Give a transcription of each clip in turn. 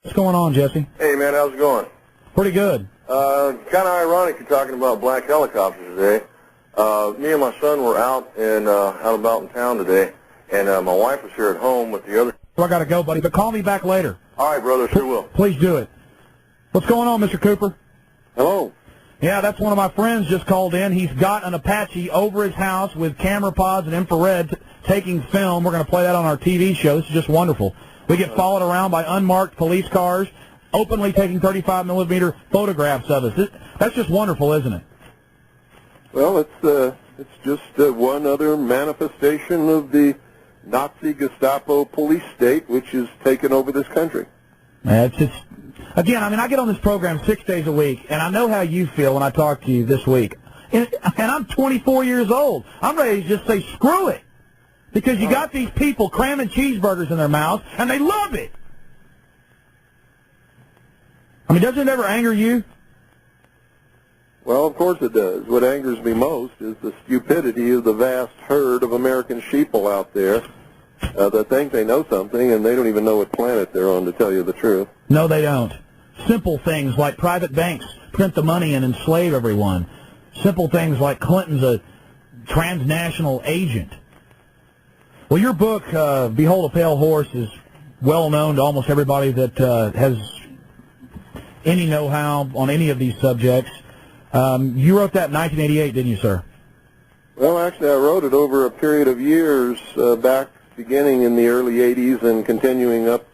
What's going on, Jesse? Hey, man, how's it going? Pretty good. Kind of ironic you're talking about black helicopters today. Me and my son were out about in town today, and my wife was here at home with the other. So I got to go, buddy, but call me back later. All right, brother, sure will. Please do it. What's going on, Mr. Cooper? Hello. Yeah, that's one of my friends just called in. He's got an Apache over his house with camera pods and infrared taking film. We're going to play that on our TV show. This is just wonderful. We get followed around by unmarked police cars, openly taking 35-millimeter photographs of us. That's just wonderful, isn't it? Well, it's just one other manifestation of the Nazi Gestapo police state, which has taken over this country. Again, I mean, I get on this program 6 days a week, and I know how you feel when I talk to you this week. And I'm 24 years old. I'm ready to just say, screw it. Because you got these people cramming cheeseburgers in their mouths, and they love it. I mean, doesn't it ever anger you? Well, of course it does. What angers me most is the stupidity of the vast herd of American sheeple out there that think they know something, and they don't even know what planet they're on, to tell you the truth. No, they don't. Simple things like private banks print the money and enslave everyone. Simple things like Clinton's a transnational agent. Well, your book, Behold a Pale Horse, is well known to almost everybody that has any know-how on any of these subjects. You wrote that in 1988, didn't you, sir? Well, actually, I wrote it over a period of years, back beginning in the early 80s and continuing up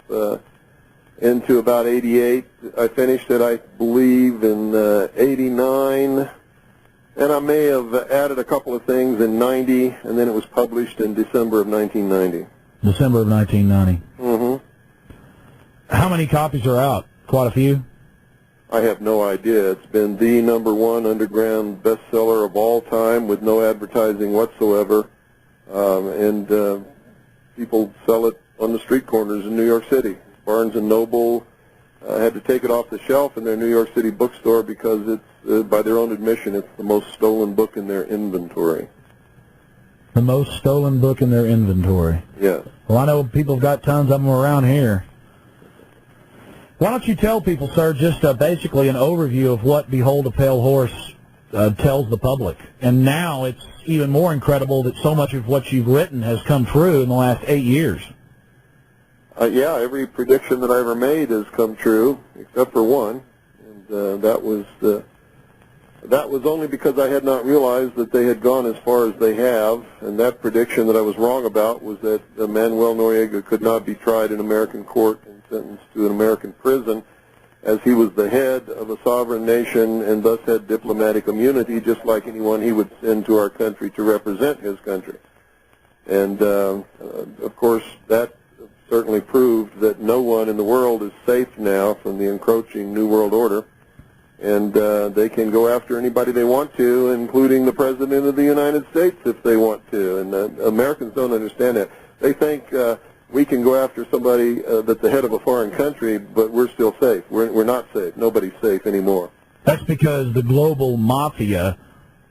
into about 88. I finished it, I believe, in 89, and I may have added a couple of things in 90, and then it was published in December of 1990. December of 1990. Mm-hmm. How many copies are out? Quite a few? I have no idea. It's been the #1 underground bestseller of all time with no advertising whatsoever, and people sell it on the street corners in New York City. Barnes & Noble had to take it off the shelf in their New York City bookstore because it's, by their own admission, it's the most stolen book in their inventory. The most stolen book in their inventory? Yes. Well, I know people have got tons of them around here. Why don't you tell people, sir, just basically an overview of what Behold a Pale Horse tells the public? And now it's even more incredible that so much of what you've written has come true in the last 8 years. Yeah, every prediction that I ever made has come true, except for one, and that was only because I had not realized that they had gone as far as they have, and that prediction that I was wrong about was that Manuel Noriega could not be tried in American court and sentenced to an American prison, as he was the head of a sovereign nation and thus had diplomatic immunity, just like anyone he would send to our country to represent his country. And, of course, that certainly proved that no one in the world is safe now from the encroaching New World Order, and they can go after anybody they want to, including the President of the United States if they want to. And Americans don't understand that. They think we can go after somebody that's the head of a foreign country, but we're still safe. We're not safe. Nobody's safe anymore. That's because the global mafia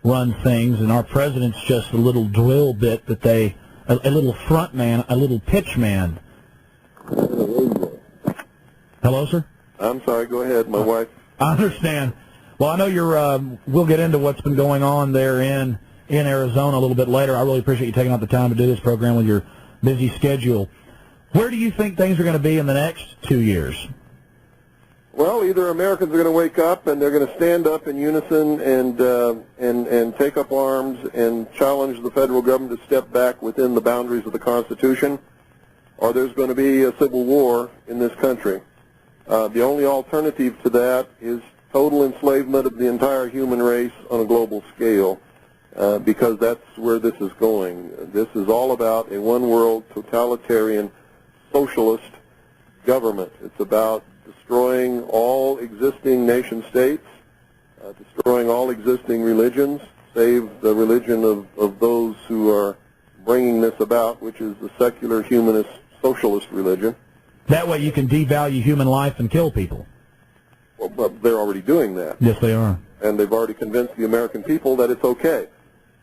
runs things, and our president's just a little drill bit that they, a little front man, a little pitch man. Hello, sir? I'm sorry, go ahead, my wife. I understand. Well, I know you're, we'll get into what's been going on there in Arizona a little bit later. I really appreciate you taking out the time to do this program with your busy schedule. Where do you think things are going to be in the next 2 years? Well, either Americans are going to wake up and they're going to stand up in unison and take up arms and challenge the federal government to step back within the boundaries of the Constitution, or there's going to be a civil war in this country. The only alternative to that is total enslavement of the entire human race on a global scale, because that's where this is going. This is all about a one-world totalitarian socialist government. It's about destroying all existing nation-states, destroying all existing religions, save the religion of those who are bringing this about, which is the secular, humanist, socialist religion. That way you can devalue human life and kill people. Well, but they're already doing that. Yes, they are. And they've already convinced the American people that it's okay.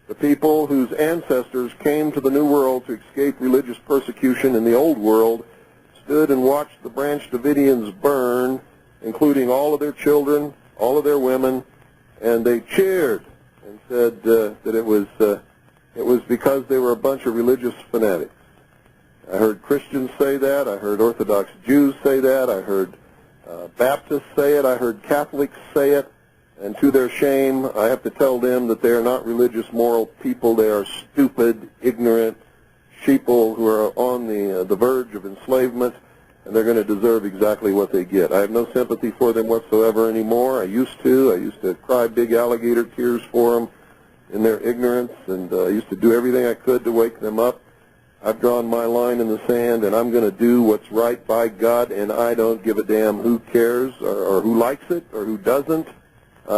The people whose ancestors came to the New World to escape religious persecution in the Old World stood and watched the Branch Davidians burn, including all of their children, all of their women, and they cheered and said that it was because they were a bunch of religious fanatics. I heard Christians say that. I heard Orthodox Jews say that. I heard Baptists say it. I heard Catholics say it. And to their shame, I have to tell them that they are not religious, moral people. They are stupid, ignorant sheeple who are on the verge of enslavement, and they're going to deserve exactly what they get. I have no sympathy for them whatsoever anymore. I used to. I used to cry big alligator tears for them in their ignorance, and I used to do everything I could to wake them up. I've drawn my line in the sand, and I'm going to do what's right by God, and I don't give a damn who cares or who likes it or who doesn't,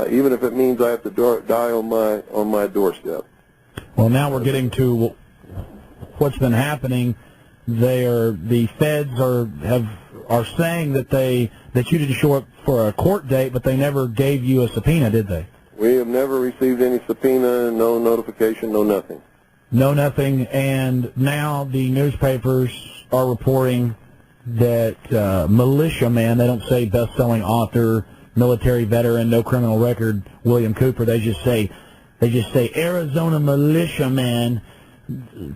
even if it means I have to die on my doorstep. Well, now we're getting to what's been happening. The feds are saying that you didn't show up for a court date, but they never gave you a subpoena, did they? We have never received any subpoena, no notification, no nothing. No nothing, and now the newspapers are reporting that militiaman, they don't say best-selling author, military veteran, no criminal record, William Cooper, they just say Arizona militiaman,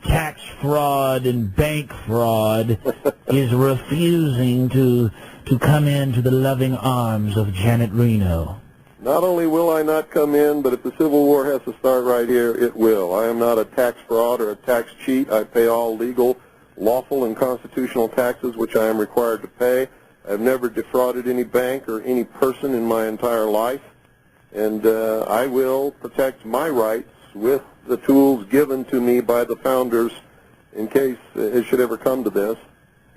tax fraud and bank fraud is refusing to come into the loving arms of Janet Reno. Not only will I not come in, but if the Civil War has to start right here, it will. I am not a tax fraud or a tax cheat. I pay all legal, lawful, and constitutional taxes which I am required to pay. I've never defrauded any bank or any person in my entire life, and I will protect my rights with the tools given to me by the founders in case it should ever come to this.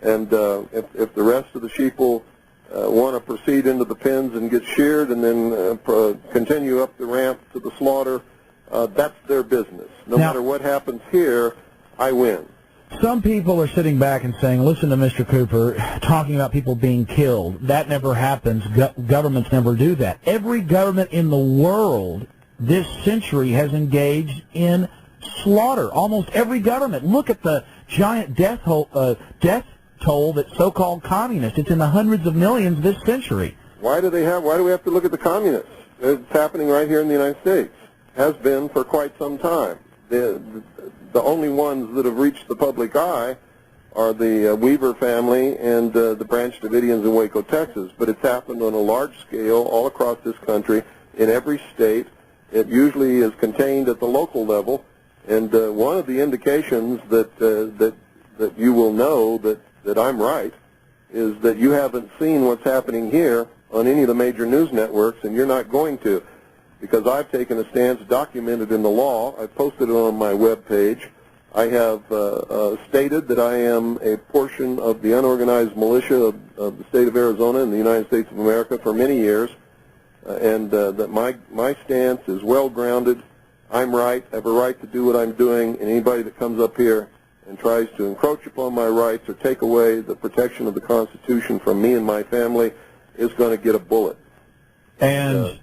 And if the rest of the sheeple want to proceed into the pens and get sheared and then continue up the ramp to the slaughter, that's their business. No matter what happens here, I win. Some people are sitting back and saying, listen to Mr. Cooper talking about people being killed. That never happens. Governments never do that. Every government in the world this century has engaged in slaughter. Almost every government. Look at the giant death toll that's so-called communist. It's in the hundreds of millions this century. Why do we have to look at the communists? It's happening right here in the United States. Has been for quite some time. The only ones that have reached the public eye are the Weaver family and the Branch Davidians in Waco, Texas. But it's happened on a large scale all across this country, in every state. It usually is contained at the local level. And one of the indications that you will know that I'm right is that you haven't seen what's happening here on any of the major news networks, and you're not going to, because I've taken a stance documented in the law. I've posted it on my webpage. I have stated that I am a portion of the unorganized militia of the state of Arizona in the United States of America for many years, and that my stance is well-grounded. I'm right. I have a right to do what I'm doing, and anybody that comes up here and tries to encroach upon my rights or take away the protection of the Constitution from me and my family is going to get a bullet. And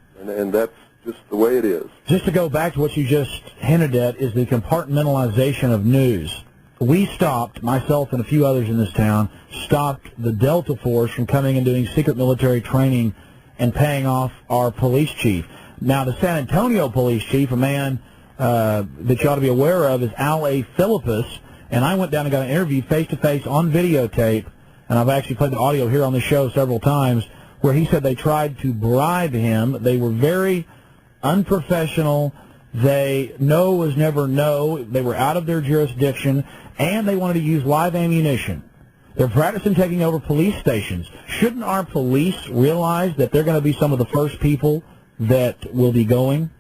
that's just the way it is. Just to go back to what you just hinted at is the compartmentalization of news. We stopped, myself and a few others in this town, stopped the Delta Force from coming and doing secret military training and paying off our police chief. Now, the San Antonio police chief, a man that you ought to be aware of, is Al A. Philippus, and I went down and got an interview face-to-face on videotape, and I've actually played the audio here on the show several times, where he said they tried to bribe him. They were very unprofessional. No was never no. They were out of their jurisdiction, and they wanted to use live ammunition. They're practicing taking over police stations. Shouldn't our police realize that they're going to be some of the first people that will be going?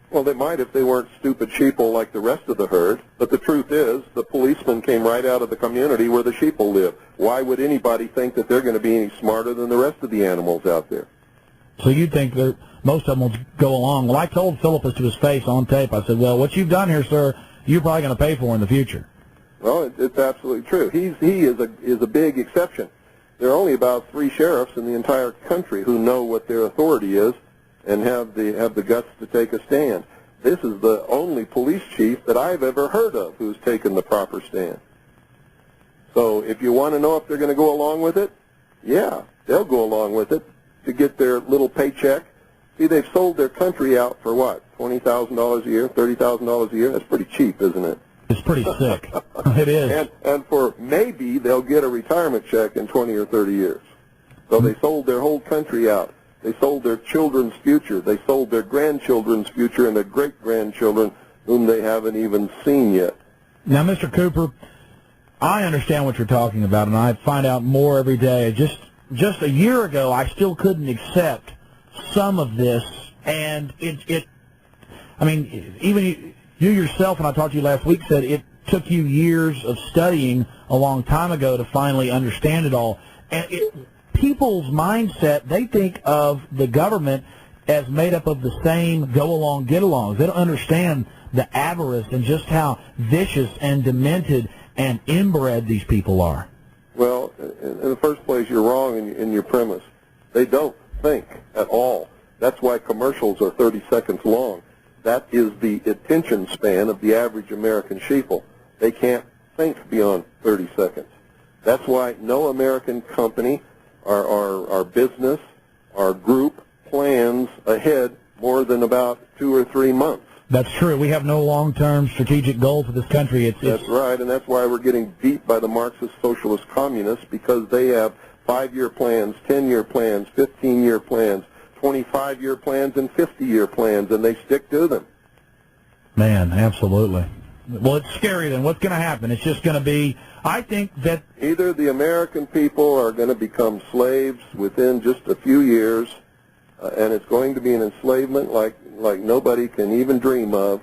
Well, they might if they weren't stupid sheeple like the rest of the herd. But the truth is, the policemen came right out of the community where the sheeple live. Why would anybody think that they're going to be any smarter than the rest of the animals out there? So you'd think that most of them will go along. Well, I told Philippus to his face on tape, I said, well, what you've done here, sir, you're probably going to pay for in the future. Well, it's absolutely true. He is a big exception. There are only about 3 sheriffs in the entire country who know what their authority is and have the guts to take a stand. This is the only police chief that I've ever heard of who's taken the proper stand. So if you want to know if they're going to go along with it, yeah, they'll go along with it to get their little paycheck. See, they've sold their country out for what, $20,000 a year, $30,000 a year? That's pretty cheap, isn't it? It's pretty sick. It is. And for maybe they'll get a retirement check in 20 or 30 years. So they sold their whole country out. They sold their children's future. They sold their grandchildren's future and their great-grandchildren whom they haven't even seen yet. Now, Mr. Cooper, I understand what you're talking about, and I find out more every day. Just a year ago, I still couldn't accept some of this, and I mean, even you yourself, when I talked to you last week, said it took you years of studying a long time ago to finally understand it all. And people's mindset, they think of the government as made up of the same go-along, get-alongs. They don't understand the avarice and just how vicious and demented and inbred these people are. Well, in the first place, you're wrong in your premise. They don't think at all. That's why commercials are 30 seconds long. That is the attention span of the average American sheeple. They can't think beyond 30 seconds. That's why no American company, our business, our group plans ahead more than about 2 or 3 months. That's true. We have no long-term strategic goal for this country. That's right, and that's why we're getting beat by the Marxist socialist communists, because they have 5-year plans, 10-year plans, 15-year plans, 25-year plans, and 50-year plans, and they stick to them. Man, absolutely. Well, it's scary then. What's going to happen? It's just going to be, I think that either the American people are going to become slaves within just a few years, and it's going to be an enslavement like nobody can even dream of,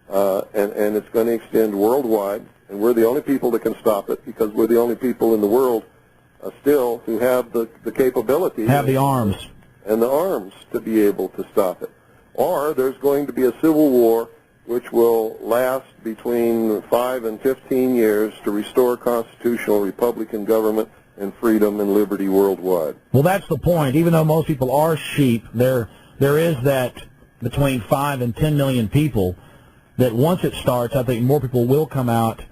and it's going to extend worldwide, and we're the only people that can stop it, because we're the only people in the world still who have the capability, have the arms and the arms to be able to stop it. Or there's going to be a civil war which will last between 5 and 15 years to restore constitutional Republican government and freedom and liberty worldwide. Well, that's the point. Even though most people are sheep, there is that between 5 and 10 million people that once it starts, I think more people will come out.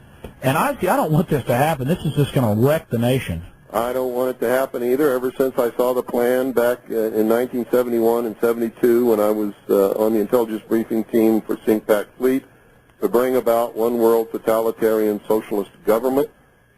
And I don't want this to happen. This is just going to wreck the nation. I don't want it to happen either. Ever since I saw the plan back in 1971 and 72 when I was on the intelligence briefing team for CINCPAC Fleet to bring about one world totalitarian socialist government,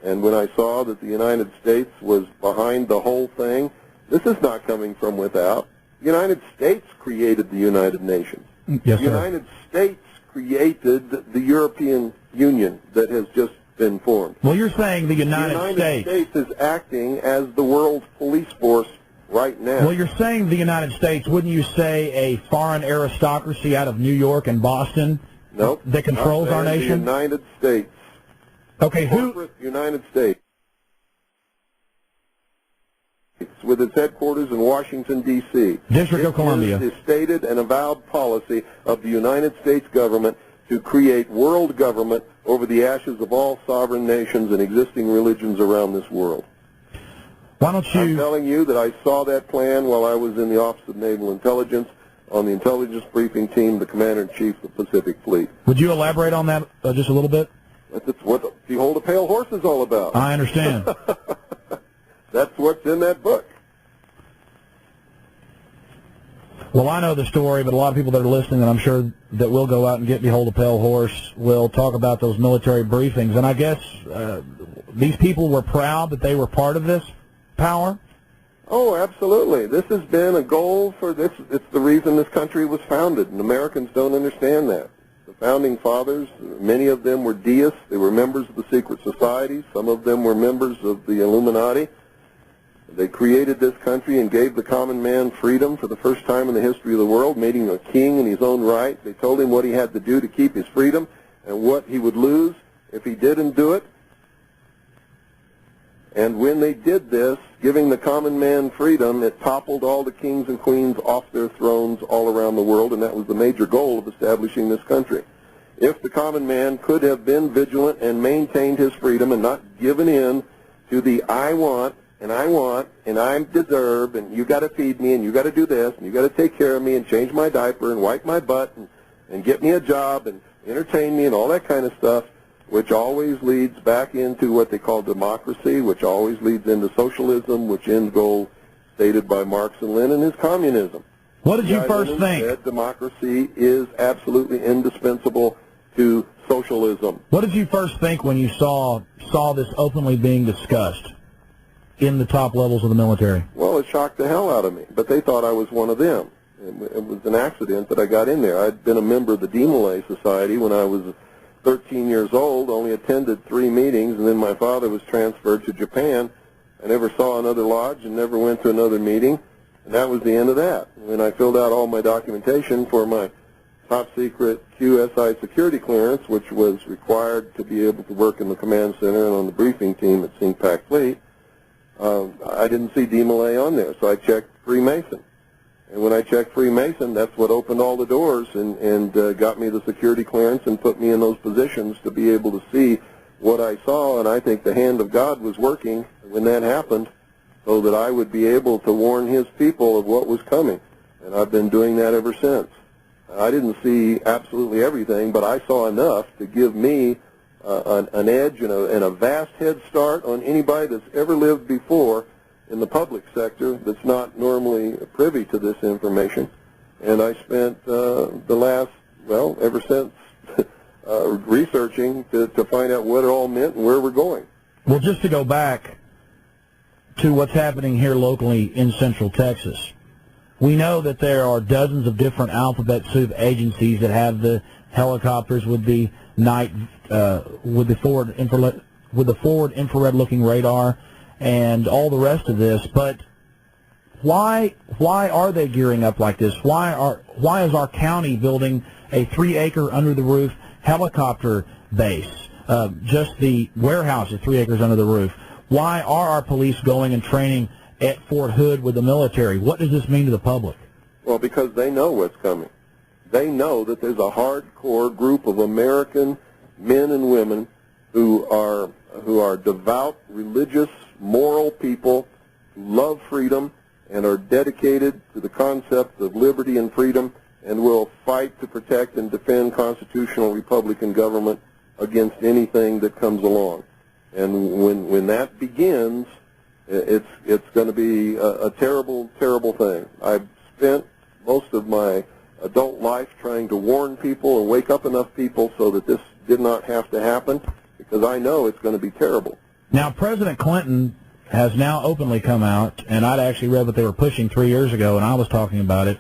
and when I saw that the United States was behind the whole thing, this is not coming from without. The United States created the United Nations. Yes, the United States created the European Union that has just been formed. Well, you're saying the United States is acting as the world's police force right now. Well, you're saying the United States. Wouldn't you say a foreign aristocracy out of New York and Boston nope, that controls our nation? The United States. Okay, who? United States, with its headquarters in Washington, D.C. District of Columbia. It is the stated and avowed policy of the United States government to create world government over the ashes of all sovereign nations and existing religions around this world. Why don't you... I'm telling you that I saw that plan while I was in the Office of Naval Intelligence on the intelligence briefing team, the Commander-in-Chief of the Pacific Fleet. Would you elaborate on that just a little bit? That's what Behold a Pale Horse is all about. I understand. That's what's in that book. Well, I know the story, but a lot of people that are listening, and I'm sure that will go out and get Behold a Pale Horse, will talk about those military briefings. And I guess these people were proud that they were part of this power? Oh, absolutely. This has been a goal for this. It's the reason this country was founded, and Americans don't understand that. The founding fathers, many of them were deists. They were members of the secret societies. Some of them were members of the Illuminati. They created this country and gave the common man freedom for the first time in the history of the world, made him a king in his own right. They told him what he had to do to keep his freedom and what he would lose if he didn't do it. And when they did this, giving the common man freedom, it toppled all the kings and queens off their thrones all around the world, and that was the major goal of establishing this country. If the common man could have been vigilant and maintained his freedom and not given in to the I want, and I deserve, and you got to feed me, and you got to do this, and you got to take care of me, and change my diaper, and wipe my butt, and get me a job, and entertain me, and all that kind of stuff, which always leads back into what they call democracy, which always leads into socialism, which end goal stated by Marx and Lenin is communism. What did you first think? Said democracy is absolutely indispensable to socialism. What did you first think when you saw this openly being discussed in the top levels of the military? Well, it shocked the hell out of me, but they thought I was one of them. It was an accident that I got in there. I'd been a member of the Demolay Society when I was 13 years old, only attended 3 meetings, and then my father was transferred to Japan. I never saw another lodge and never went to another meeting, and that was the end of that. When I filled out all my documentation for my top-secret QSI security clearance, which was required to be able to work in the command center and on the briefing team at CPAC Fleet, I didn't see Demolay on there, so I checked Freemason. And when I checked Freemason, that's what opened all the doors and got me the security clearance and put me in those positions to be able to see what I saw. And I think the hand of God was working when that happened so that I would be able to warn his people of what was coming. And I've been doing that ever since. I didn't see absolutely everything, but I saw enough to give me an edge and a vast head start on anybody that's ever lived before in the public sector that's not normally privy to this information. And I spent the last, well, ever since, researching to find out what it all meant and where we're going. Well, just to go back to what's happening here locally in Central Texas, we know that there are dozens of different alphabet soup agencies that have the helicopters with the night, with the forward infrared looking radar, and all the rest of this. But why are they gearing up like this? Why is our county building a 3-acre under the roof helicopter base? Just the warehouse is 3 acres under the roof. Why are our police going and training at Fort Hood with the military? What does this mean to the public? Well, because they know what's coming. They know that there's a hardcore group of American men and women who are devout, religious, moral people who love freedom and are dedicated to the concept of liberty and freedom and will fight to protect and defend constitutional Republican government against anything that comes along. And when that begins, it's going to be a terrible, terrible thing. I've spent most of my adult life trying to warn people and wake up enough people so that this did not have to happen, because I know it's going to be terrible. Now, President Clinton has now openly come out, and I'd actually read what they were pushing 3 years ago, and I was talking about it,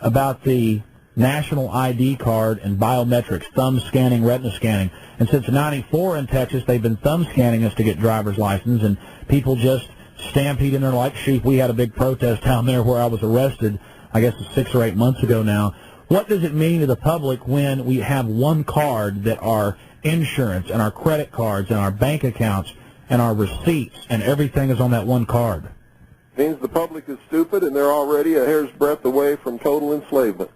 about the national ID card and biometrics, thumb scanning, retina scanning. And since '94 in Texas, they've been thumb scanning us to get driver's license, and people just stampede in there like sheep. We had a big protest down there where I was arrested, I guess it's 6 or 8 months ago now. What does it mean to the public when we have one card that our insurance and our credit cards and our bank accounts and our receipts and everything is on that one card? It means the public is stupid and they're already a hair's breadth away from total enslavement.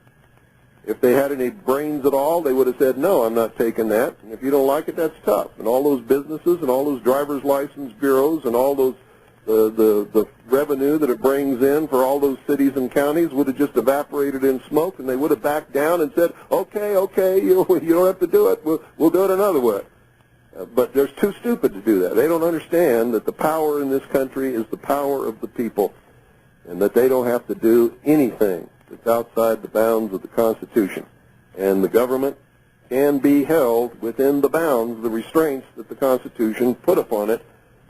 If they had any brains at all, they would have said, no, I'm not taking that. And if you don't like it, that's tough. And all those businesses and all those driver's license bureaus and all those the revenue that it brings in for all those cities and counties would have just evaporated in smoke, and they would have backed down and said, okay, you don't have to do it. We'll do it another way. But they're too stupid to do that. They don't understand that the power in this country is the power of the people, and that they don't have to do anything that's outside the bounds of the Constitution. And the government can be held within the bounds, the restraints that the Constitution put upon it,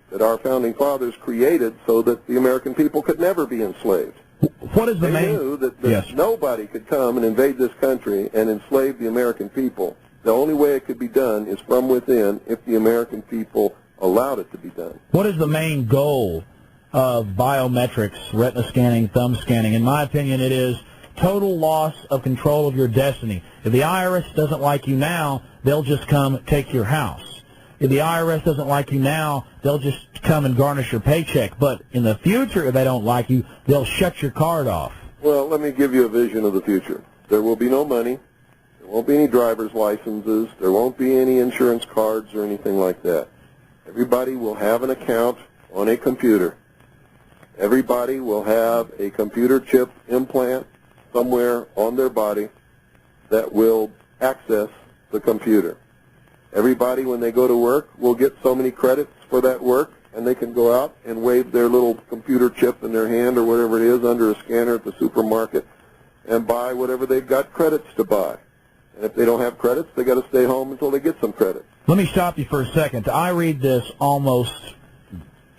that our founding fathers created so that the American people could never be enslaved. What is the They knew that nobody could come and invade this country and enslave the American people. The only way it could be done is from within if the American people allowed it to be done. What is the main goal of biometrics, retina scanning, thumb scanning? In my opinion, it is total loss of control of your destiny. If the IRS doesn't like you now, they'll just come take your house. If the IRS doesn't like you now, they'll just come and garnish your paycheck. But in the future, if they don't like you, they'll shut your card off. Well, let me give you a vision of the future. There will be no money. There won't be any driver's licenses. There won't be any insurance cards or anything like that. Everybody will have an account on a computer. Everybody will have a computer chip implant somewhere on their body that will access the computer. Everybody, when they go to work, will get so many credits for that work, and they can go out and wave their little computer chip in their hand or whatever it is under a scanner at the supermarket and buy whatever they've got credits to buy. And if they don't have credits, they got to stay home until they get some credits. Let me stop you for a second. I read this almost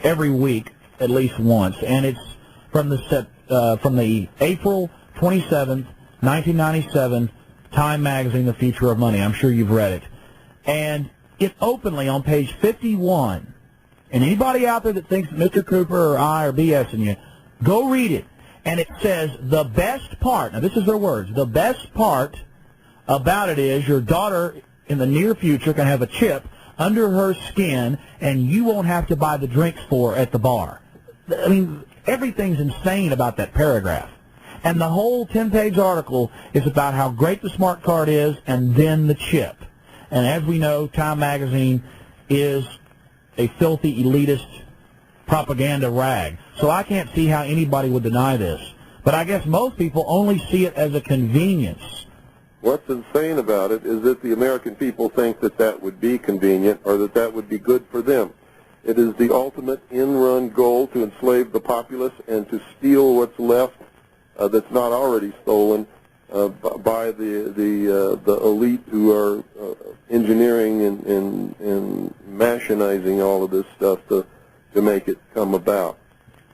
every week, at least once, and it's from the April 27th, 1997 Time Magazine, The Future of Money. I'm sure you've read it. And it openly on page 51, and anybody out there that thinks Mr. Cooper or I are BSing you, go read it. And it says the best part, now this is their words, the best part about it is your daughter in the near future can have a chip under her skin and you won't have to buy the drinks for her at the bar. I mean, everything's insane about that paragraph. And the whole 10-page article is about how great the smart card is and then the chip. And as we know, Time Magazine is a filthy, elitist propaganda rag. So I can't see how anybody would deny this. But I guess most people only see it as a convenience. What's insane about it is that the American people think that that would be convenient or that that would be good for them. It is the ultimate in-run goal to enslave the populace and to steal what's left that's not already stolen by the elite who are engineering and machinizing all of this stuff to make it come about.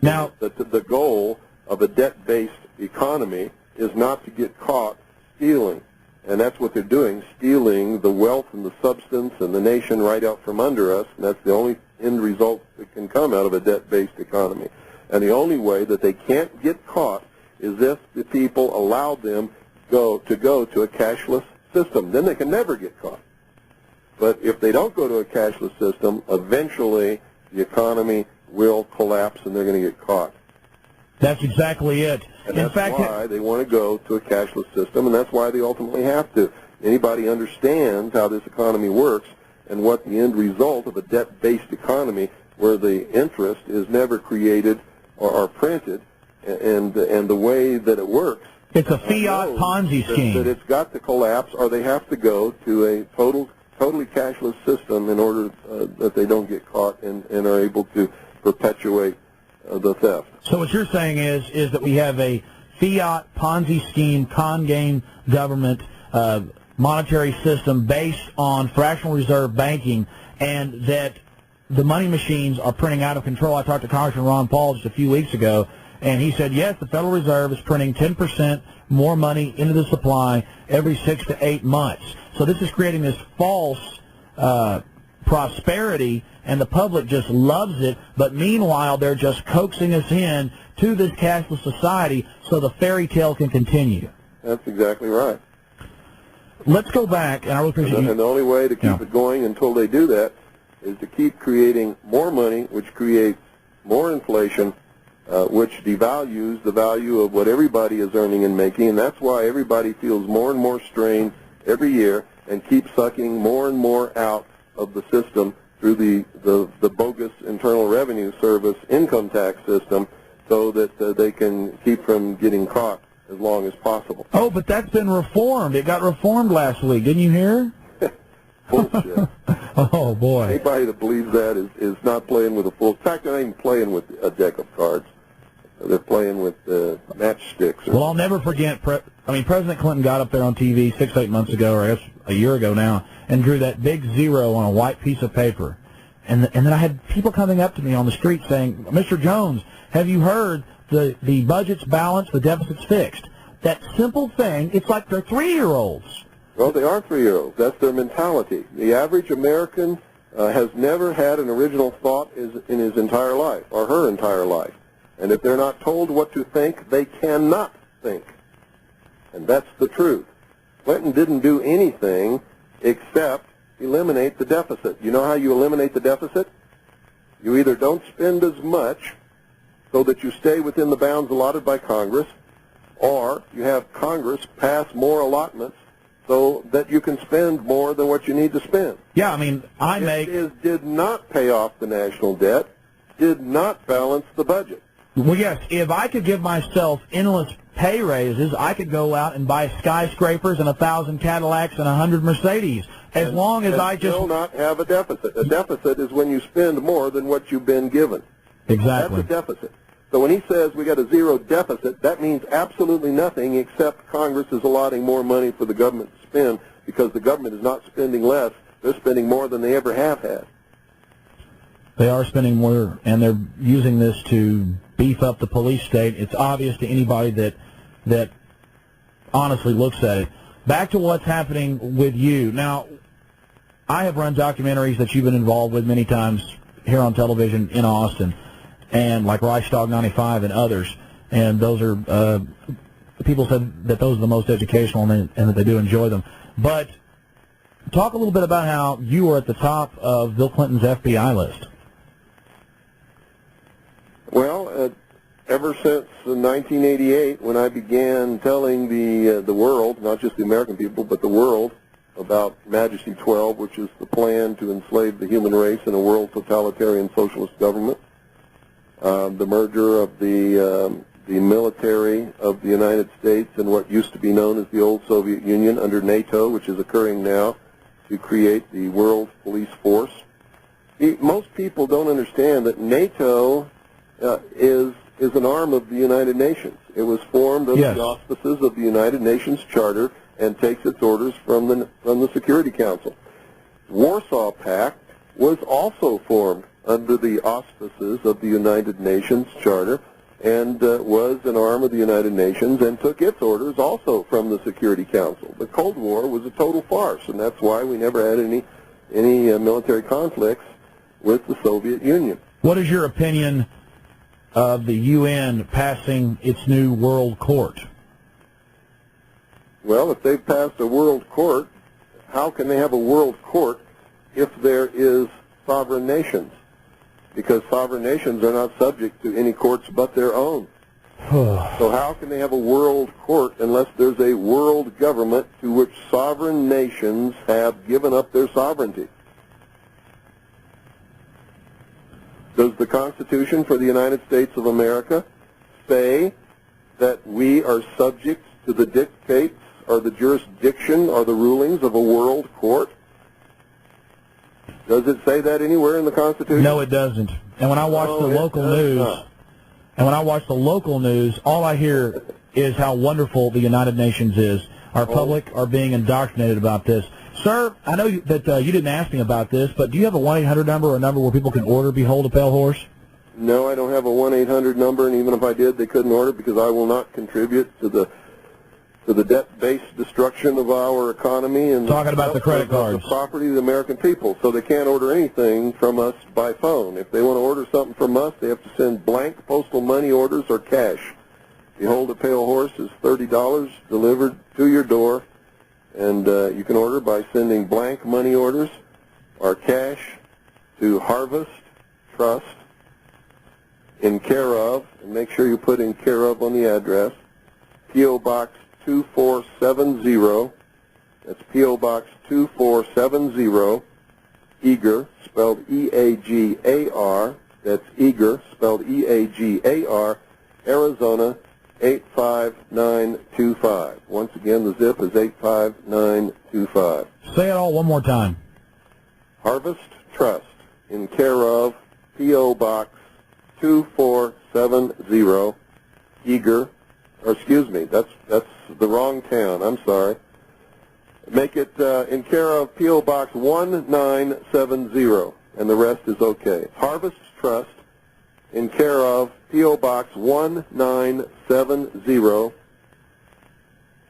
Now, the goal of a debt-based economy is not to get caught stealing, and that's what they're doing, stealing the wealth and the substance and the nation right out from under us, and that's the only end result that can come out of a debt-based economy. And the only way that they can't get caught is if the people allow them to go to a cashless system. Then they can never get caught. But if they don't go to a cashless system, eventually the economy will collapse and they're going to get caught. That's exactly it. And that's why they want to go to a cashless system, and that's why they ultimately have to. Anybody understands how this economy works and what the end result of a debt-based economy where the interest is never created or printed, and the way that it works. It's a fiat Ponzi scheme. That it's got to collapse, or they have to go to a totally cashless system in order that they don't get caught and are able to perpetuate the theft. So what you're saying is that we have a fiat Ponzi scheme, con game government monetary system based on fractional reserve banking, and that the money machines are printing out of control. I talked to Congressman Ron Paul just a few weeks ago, and he said, yes, the Federal Reserve is printing 10% more money into the supply every 6 to 8 months. So this is creating this false prosperity, and the public just loves it. But meanwhile, they're just coaxing us in to this cashless society so the fairy tale can continue. That's exactly right. Let's go back, and I really appreciate you. And the only way to keep it going until they do that is to keep creating more money, which creates more inflation, which devalues the value of what everybody is earning and making, and that's why everybody feels more and more strain every year and keeps sucking more and more out of the system through the bogus Internal Revenue Service income tax system so that they can keep from getting caught as long as possible. Oh, but that's been reformed. It got reformed last week. Didn't you hear? Bullshit. Oh, boy. Anybody that believes that is not playing with a full... In fact, they're not even playing with a deck of cards. They're playing with matchsticks. Well, I'll never forget, President Clinton got up there on TV 6 or 8 months ago, or I guess a year ago now, and drew that big zero on a white piece of paper. And then I had people coming up to me on the street saying, Mr. Jones, have you heard the budget's balanced, the deficit's fixed? That simple thing, it's like they're 3-year-olds. Well, they are 3-year-olds. That's their mentality. The average American has never had an original thought in his entire life, or her entire life. And if they're not told what to think, they cannot think. And that's the truth. Clinton didn't do anything except eliminate the deficit. You know how you eliminate the deficit? You either don't spend as much so that you stay within the bounds allotted by Congress, or you have Congress pass more allotments so that you can spend more than what you need to spend. Yeah, Did not pay off the national debt, did not balance the budget. Well, yes, if I could give myself endless pay raises, I could go out and buy skyscrapers and 1,000 Cadillacs and 100 Mercedes. as long as I just will not have a deficit. A deficit is when you spend more than what you've been given. Exactly. That's a deficit. So when he says we got a zero deficit, that means absolutely nothing except Congress is allotting more money for the government to spend because the government is not spending less. They're spending more than they ever have had. They are spending more, and they're using this to beef up the police state. It's obvious to anybody that honestly looks at it. Back to what's happening with you. Now, I have run documentaries that you've been involved with many times here on television in Austin, and like Reichstag 95 and others, and those are, people said that those are the most educational and that they do enjoy them. But talk a little bit about how you were at the top of Bill Clinton's FBI list. Well, ever since 1988, when I began telling the world, not just the American people, but the world, about Majesty 12, which is the plan to enslave the human race in a world totalitarian socialist government, the merger of the military of the United States and what used to be known as the old Soviet Union under NATO, which is occurring now, to create the world police force. Most people don't understand that NATO is an arm of the United Nations. It was formed under the auspices of the United Nations Charter and takes its orders from the Security Council. Warsaw Pact was also formed under the auspices of the United Nations Charter and was an arm of the United Nations and took its orders also from the Security Council. The Cold War was a total farce, and that's why we never had any military conflicts with the Soviet Union. What is your opinion of the UN passing its new World Court? Well, if they've passed a World Court, how can they have a World Court if there is sovereign nations? Because sovereign nations are not subject to any courts but their own. So how can they have a world court unless there's a world government to which sovereign nations have given up their sovereignty? Does the Constitution for the United States of America say that we are subject to the dictates or the jurisdiction or the rulings of a world court? Does it say that anywhere in the Constitution? No, it doesn't. And when I watch the local news, all I hear is how wonderful the United Nations is. Our public are being indoctrinated about this. Sir, I know that you didn't ask me about this, but do you have a 1-800 number or a number where people can order Behold a Pale Horse? No, I don't have a 1-800 number, and even if I did, they couldn't order because I will not contribute to the debt-based destruction of our economy and talking about the credit cards, the property of the American people. So they can't order anything from us by phone. If they want to order something from us, they have to send blank postal money orders or cash. Behold a Pale Horse is $30 delivered to your door, and you can order by sending blank money orders or cash to Harvest Trust in care of, and make sure you put in care of on the address, P.O. Box 2470, that's P.O. Box 2470, Eagar, spelled E-A-G-A-R, that's Eagar, spelled E-A-G-A-R, Arizona 85925. Once again, the zip is 85925. Say it all one more time. Harvest Trust, in care of P.O. Box 2470, Eagar, or excuse me, that's the wrong town. I'm sorry. Make it in care of P.O. Box 1970, and the rest is okay. Harvest Trust, in care of P.O. Box 1970,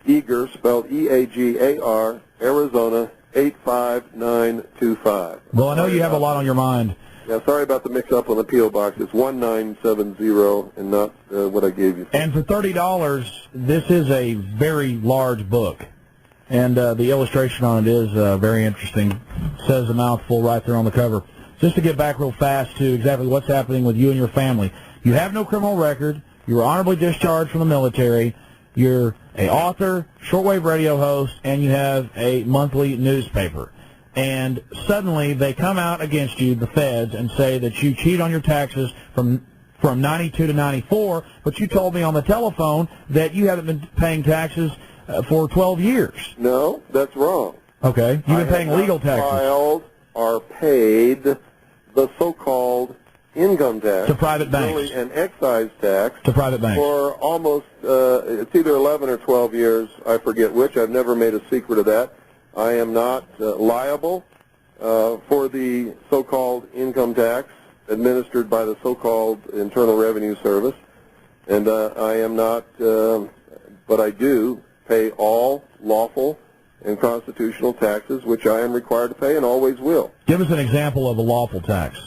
Eagar, spelled E-A-G-A-R, Arizona 85925. Well, I know you have a lot on your mind. Yeah, sorry about the mix-up on the P.O. Box. It's 1970 and not what I gave you. And for $30, this is a very large book. And the illustration on it is very interesting. Says a mouthful right there on the cover. Just to get back real fast to exactly what's happening with you and your family. You have no criminal record. You were honorably discharged from the military. You're an author, shortwave radio host, and you have a monthly newspaper. And suddenly they come out against you, the feds, and say that you cheat on your taxes from 92 to 94, but you told me on the telephone that you haven't been paying taxes for 12 years. No, that's wrong. Okay. You've been paying legal taxes. Filed or paid the so-called income tax to private banks, really an excise tax to private banks for almost it's either 11 or 12 years. I forget which. I've never made a secret of that. I am not liable for the so-called income tax administered by the so-called Internal Revenue Service, and I am not, but I do pay all lawful and constitutional taxes, which I am required to pay and always will. Give us an example of a lawful tax.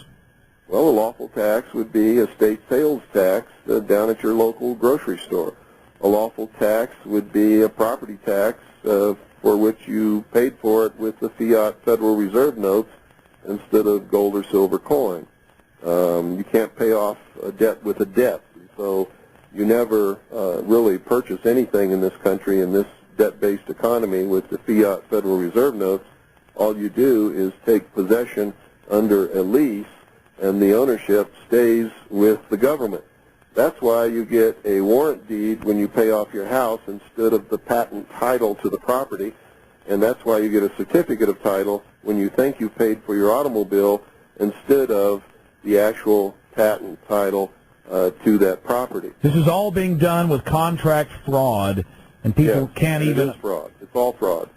Well, a lawful tax would be a state sales tax down at your local grocery store. A lawful tax would be a property tax for which you paid for it with the fiat Federal Reserve notes instead of gold or silver coin. You can't pay off a debt with a debt, so you never really purchase anything in this country in this debt-based economy with the fiat Federal Reserve notes. All you do is take possession under a lease, and the ownership stays with the government. That's why you get a warrant deed when you pay off your house instead of the patent title to the property, and that's why you get a certificate of title when you think you paid for your automobile instead of the actual patent title to that property. This is all being done with contract fraud, and people can't even... It is fraud. It's all fraud.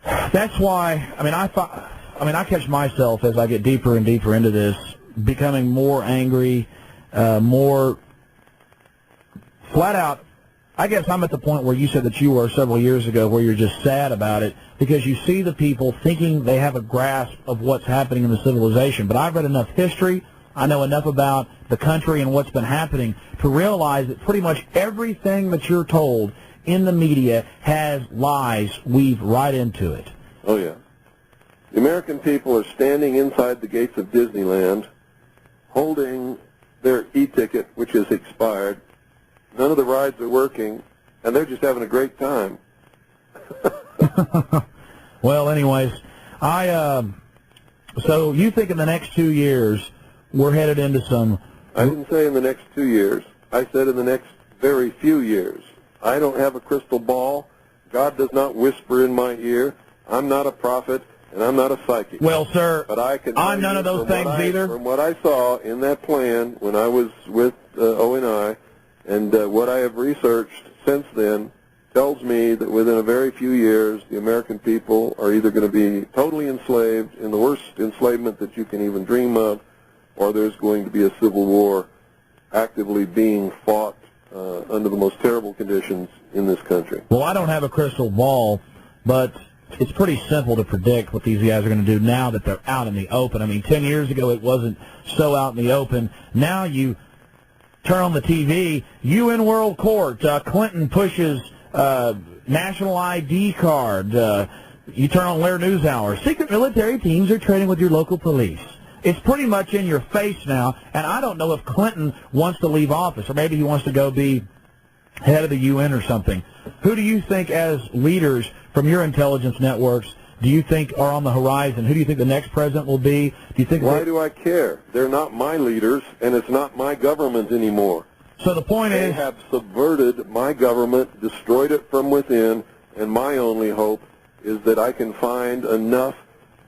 That's why, I catch myself as I get deeper and deeper into this, becoming more angry, more flat out. I guess I'm at the point where you said that you were several years ago, where you're just sad about it because you see the people thinking they have a grasp of what's happening in the civilization. But I've read enough history, I know enough about the country and what's been happening to realize that pretty much everything that you're told in the media has lies weaved right into it. Oh, yeah. The American people are standing inside the gates of Disneyland holding their e-ticket, which is expired. None of the rides are working, and they're just having a great time. Well, anyways, so you think in the next 2 years we're headed into some... I didn't say in the next 2 years. I said in the next very few years. I don't have a crystal ball. God does not whisper in my ear. I'm not a prophet, and I'm not a psychic. Well, sir, but I'm none of those things either. From what I saw in that plan when I was with ONI, and what I have researched since then tells me that within a very few years, the American people are either going to be totally enslaved in the worst enslavement that you can even dream of, or there's going to be a civil war actively being fought under the most terrible conditions in this country. Well, I don't have a crystal ball, but it's pretty simple to predict what these guys are going to do now that they're out in the open. I mean, 10 years ago it wasn't so out in the open. Now you turn on the TV, UN World Court, Clinton pushes national ID card. You turn on Lair NewsHour. Secret military teams are trading with your local police. It's pretty much in your face now, and I don't know if Clinton wants to leave office, or maybe he wants to go be head of the UN or something. Who do you think, as leaders from your intelligence networks, do you think are on the horizon? Who do you think the next president will be? Do you think? Why do I care? They're not my leaders, and it's not my government anymore. So the point is, they have subverted my government, destroyed it from within, and my only hope is that I can find enough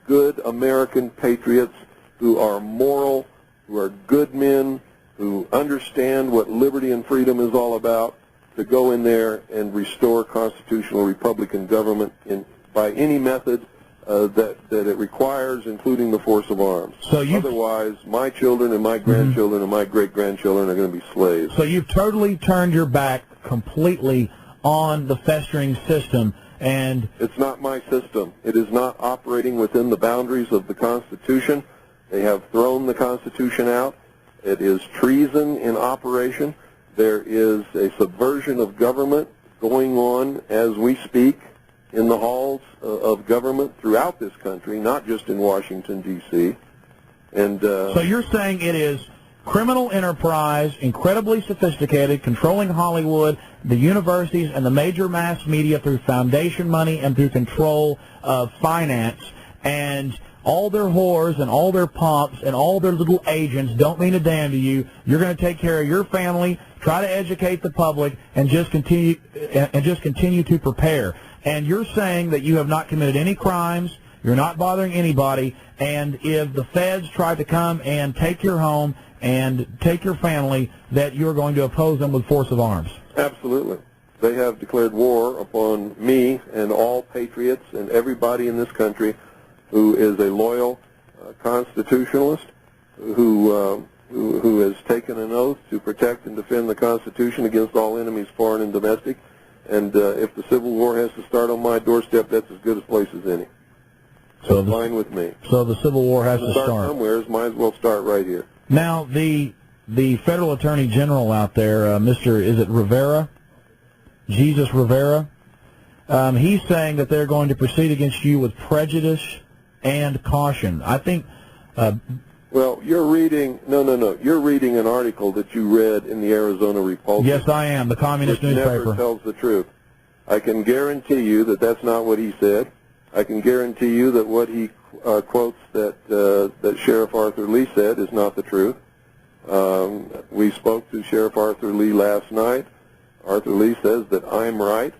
good American patriots who are moral, who are good men, who understand what liberty and freedom is all about, to go in there and restore constitutional Republican government by any method that it requires, including the force of arms. So otherwise, my children and my grandchildren and my great-grandchildren are going to be slaves. So you've totally turned your back completely on the festering system, and... It's not my system. It is not operating within the boundaries of the Constitution. They have thrown the Constitution out. It is treason in operation. There is a subversion of government going on as we speak in the halls of government throughout this country, not just in Washington, D.C. And so you're saying it is criminal enterprise, incredibly sophisticated, controlling Hollywood, the universities, and the major mass media through foundation money and through control of finance, and all their whores and all their pomps and all their little agents don't mean a damn to you. You're going to take care of your family, try to educate the public, and just continue to prepare. and you're saying that you have not committed any crimes, you're not bothering anybody, and if the feds try to come and take your home and take your family, that you're going to oppose them with force of arms. Absolutely. They have declared war upon me and all patriots and everybody in this country who is a loyal constitutionalist, who has taken an oath to protect and defend the Constitution against all enemies, foreign and domestic. And if the Civil War has to start on my doorstep, that's as good a place as any. So that's fine with me. So the Civil War has to start somewhere. Might as well start right here. Now, the federal attorney general out there, is it Rivera? Jesus Rivera? He's saying that they're going to proceed against you with prejudice and caution. I think... well, you're reading... No. You're reading an article that you read in the Arizona Republic. Yes, I am. The communist newspaper. Never tells the truth. I can guarantee you that that's not what he said. I can guarantee you that what he quotes that Sheriff Arthur Lee said is not the truth. We spoke to Sheriff Arthur Lee last night. Arthur Lee says that I'm right,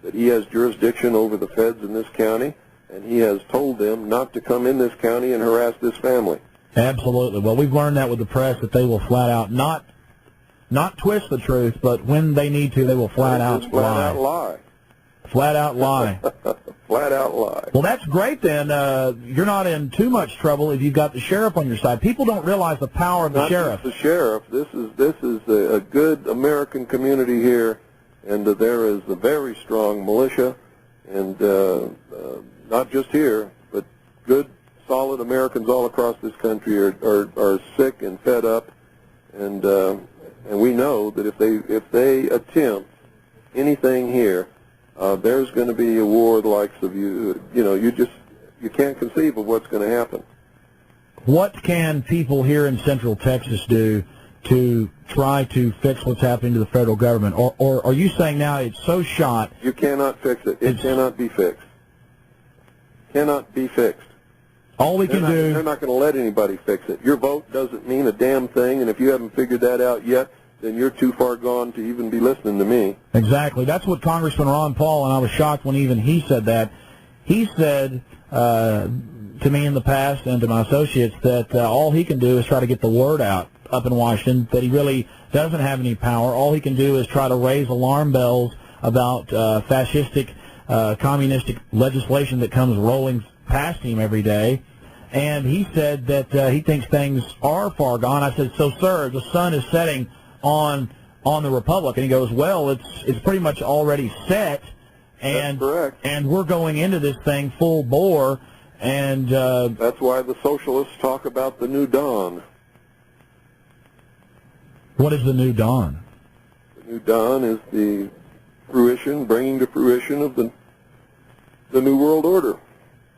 that he has jurisdiction over the feds in this county, and he has told them not to come in this county and harass this family. Absolutely. Well, we've learned that with the press, that they will flat out not twist the truth, but when they need to, they will flat out lie. Flat out lie. Flat out lie. Flat out lie. Well, that's great then. You're not in too much trouble if you've got the sheriff on your side. People don't realize the power of the sheriff. Not just the sheriff. This is a good American community here, and there is a very strong militia, and not just here, but good, solid Americans all across this country are sick and fed up, and we know that if they attempt anything here, there's going to be a war the likes of you can't conceive of what's going to happen. What can people here in Central Texas do to try to fix what's happening to the federal government? Or are you saying now it's so shot? You cannot fix it. It cannot be fixed. Cannot be fixed. All we can do... They're not going to let anybody fix it. Your vote doesn't mean a damn thing, and if you haven't figured that out yet, then you're too far gone to even be listening to me. Exactly. That's what Congressman Ron Paul, and I was shocked when even he said that. He said to me in the past and to my associates that all he can do is try to get the word out up in Washington, that he really doesn't have any power. All he can do is try to raise alarm bells about fascistic, communistic legislation that comes rolling past him every day. And he said that he thinks things are far gone. I said, so, sir, the sun is setting on the Republic, and he goes, well, it's pretty much already set, and that's correct. And we're going into this thing full bore, and that's why the socialists talk about the new dawn. What is the new dawn? The new dawn is the bringing to fruition of the new world order.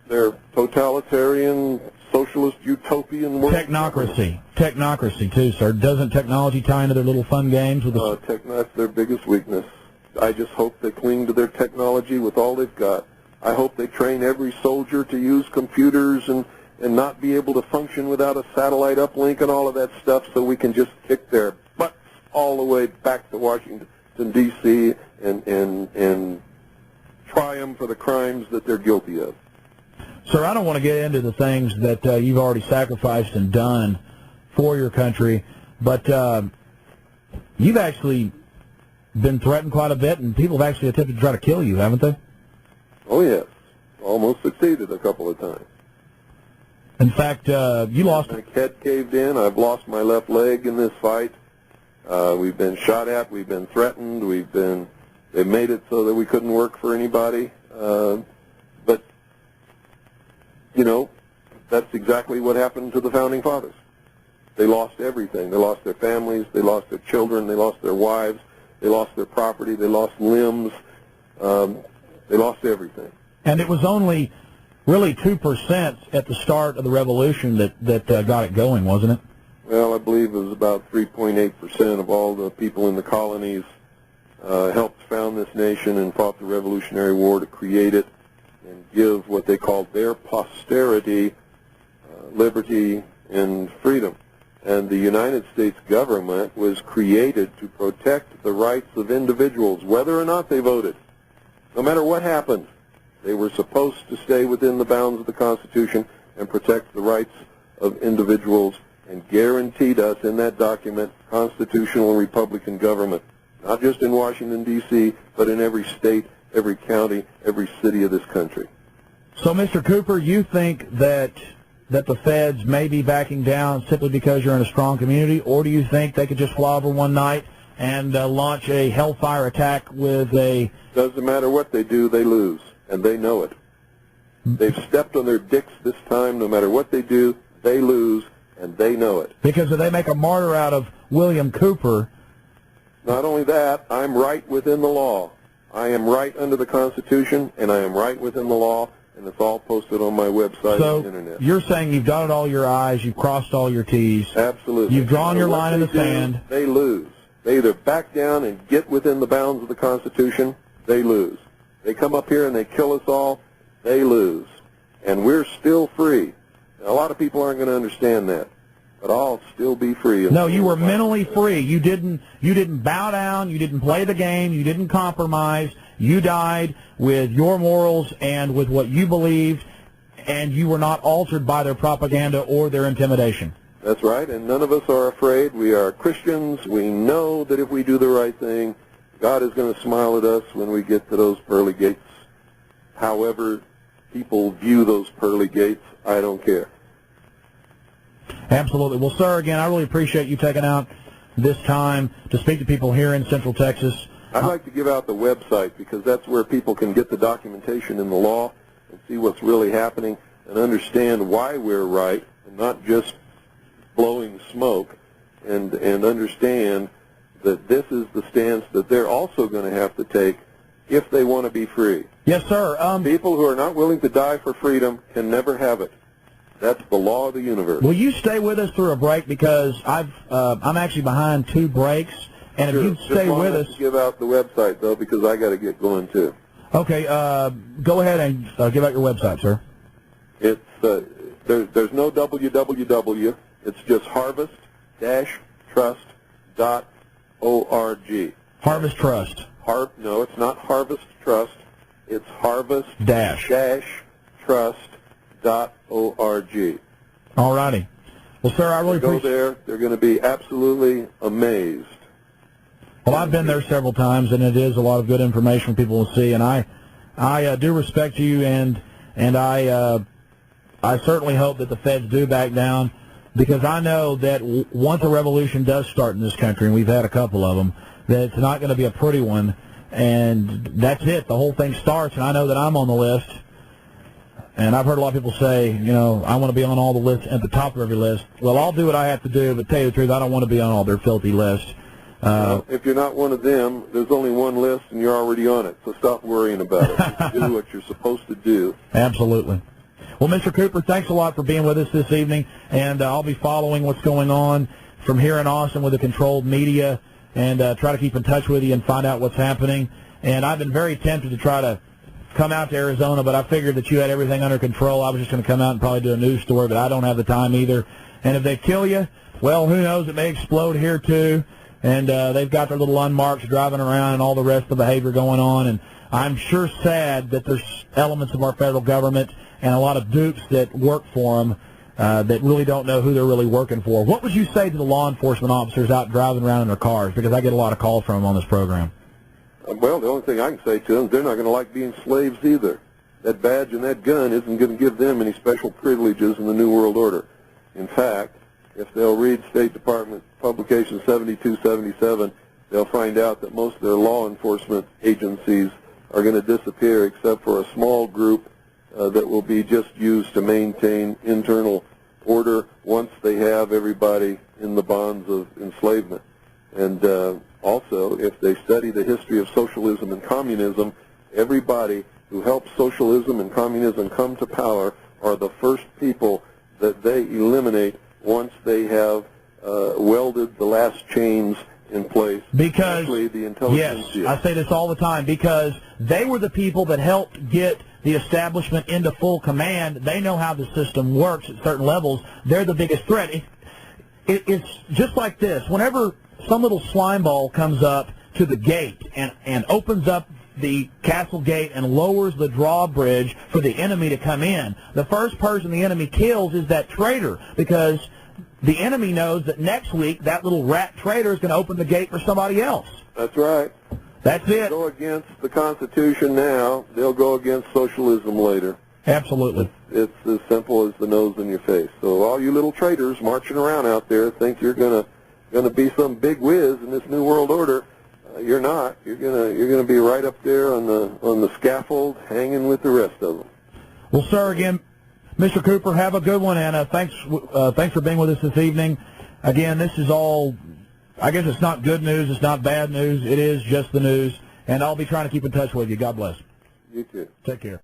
Their totalitarian, socialist, utopian world. Technocracy too, sir. Doesn't technology tie into their little fun games with the... That's their biggest weakness. I just hope they cling to their technology with all they've got. I hope they train every soldier to use computers and not be able to function without a satellite uplink and all of that stuff, so we can just kick their butts all the way back to Washington, D.C. and try them for the crimes that they're guilty of. Sir, I don't want to get into the things that you've already sacrificed and done for your country, but you've actually been threatened quite a bit, and people have actually attempted to try to kill you, haven't they? Oh, yes. Almost succeeded a couple of times. In fact, you lost... My head caved in. I've lost my left leg in this fight. We've been shot at. We've been threatened. They've made it so that we couldn't work for anybody. But, that's exactly what happened to the Founding Fathers. They lost everything. They lost their families. They lost their children. They lost their wives. They lost their property. They lost limbs. They lost everything. And it was only really 2% at the start of the revolution that got it going, wasn't it? Well, I believe it was about 3.8% of all the people in the colonies helped found this nation and fought the Revolutionary War to create it and give what they called their posterity liberty and freedom. And the United States government was created to protect the rights of individuals, whether or not they voted. No matter what happened, they were supposed to stay within the bounds of the Constitution and protect the rights of individuals, and guaranteed us in that document constitutional and Republican government, not just in Washington, D.C., but in every state, every county, every city of this country. So, Mr. Cooper, you think that the feds may be backing down simply because you're in a strong community, or do you think they could just fly over one night and launch a hellfire attack with a... Doesn't matter what they do, they lose, and they know it. They've stepped on their dicks this time. No matter what they do, they lose, and they know it. Because if they make a martyr out of William Cooper... Not only that, I'm right within the law. I am right under the Constitution, and I am right within the law, and it's all posted on my website and internet. So you're saying you've dotted all your I's, you've crossed all your T's. Absolutely. You've drawn your line in the sand. They lose. They either back down and get within the bounds of the Constitution, they lose. They come up here and they kill us all, they lose. And we're still free. Now, a lot of people aren't going to understand that, but I'll still be free. No, you were mentally free. You didn't bow down. You didn't play the game. You didn't compromise. You died with your morals and with what you believed, and you were not altered by their propaganda or their intimidation. That's right, and none of us are afraid. We are Christians. We know that if we do the right thing, God is going to smile at us when we get to those pearly gates. However people view those pearly gates, I don't care. Absolutely. Well, sir, again, I really appreciate you taking out this time to speak to people here in Central Texas. I'd like to give out the website because that's where people can get the documentation in the law and see what's really happening and understand why we're right and not just blowing smoke, and understand that this is the stance that they're also going to have to take if they want to be free. Yes, sir. People who are not willing to die for freedom can never have it. That's the law of the universe. Will you stay with us through a break, because I'm actually behind 2 breaks, and Sure. if you'd stay with us... Just give out the website, though, because I got to get going, too. Okay, go ahead and give out your website, sir. It's there's no www. It's just harvest-trust.org. Harvest Trust. No, it's not Harvest Trust. It's harvest-trust.org. All righty. Well, sir, I really appreciate... Go there. They're going to be absolutely amazed. Well, I've been there several times, and it is a lot of good information people will see, and I do respect you, and I certainly hope that the feds do back down, because I know that once a revolution does start in this country, and we've had a couple of them, that it's not going to be a pretty one, and that's it. The whole thing starts, and I know that I'm on the list, and I've heard a lot of people say, you know, I want to be on all the lists at the top of every list. Well, I'll do what I have to do, but tell you the truth, I don't want to be on all their filthy lists. If you're not one of them, there's only one list, and you're already on it, so stop worrying about it. Just do what you're supposed to do. Absolutely. Well, Mr. Cooper, thanks a lot for being with us this evening, and I'll be following what's going on from here in Austin with the controlled media, and try to keep in touch with you and find out what's happening. And I've been very tempted to try to come out to Arizona, but I figured that you had everything under control. I was just going to come out and probably do a news story, but I don't have the time either. And if they kill you, well, who knows, it may explode here too. And they've got their little unmarks driving around and all the rest of the behavior going on. And I'm sure sad that there's elements of our federal government and a lot of dupes that work for them that really don't know who they're really working for. What would you say to the law enforcement officers out driving around in their cars? Because I get a lot of calls from them on this program. Well, the only thing I can say to them is they're not going to like being slaves either. That badge and that gun isn't going to give them any special privileges in the New World Order. In fact, if they'll read State Department Publication 7277, they'll find out that most of their law enforcement agencies are going to disappear except for a small group that will be just used to maintain internal order once they have everybody in the bonds of enslavement. And also, if they study the history of socialism and communism, everybody who helped socialism and communism come to power are the first people that they eliminate once they have welded the last chains in place. Because, the intelligentsia. Yes, I say this all the time, because they were the people that helped get the establishment into full command. They know how the system works at certain levels. They're the biggest threat. It's just like this. Whenever some little slime ball comes up to the gate and opens up the castle gate and lowers the drawbridge for the enemy to come in. The first person the enemy kills is that traitor, because the enemy knows that next week that little rat traitor is going to open the gate for somebody else. That's right. That's it. They go against the Constitution now. They'll go against socialism later. Absolutely. It's as simple as the nose in your face. So all you little traitors marching around out there think you're gonna be some big whiz in this new world order. You're not. You're gonna be right up there on the scaffold, hanging with the rest of them. Well, sir, again, Mr. Cooper, have a good one, and thanks for being with us this evening. Again, this is all, I guess it's not good news, it's not bad news, it is just the news, and I'll be trying to keep in touch with you. God bless. You too. Take care.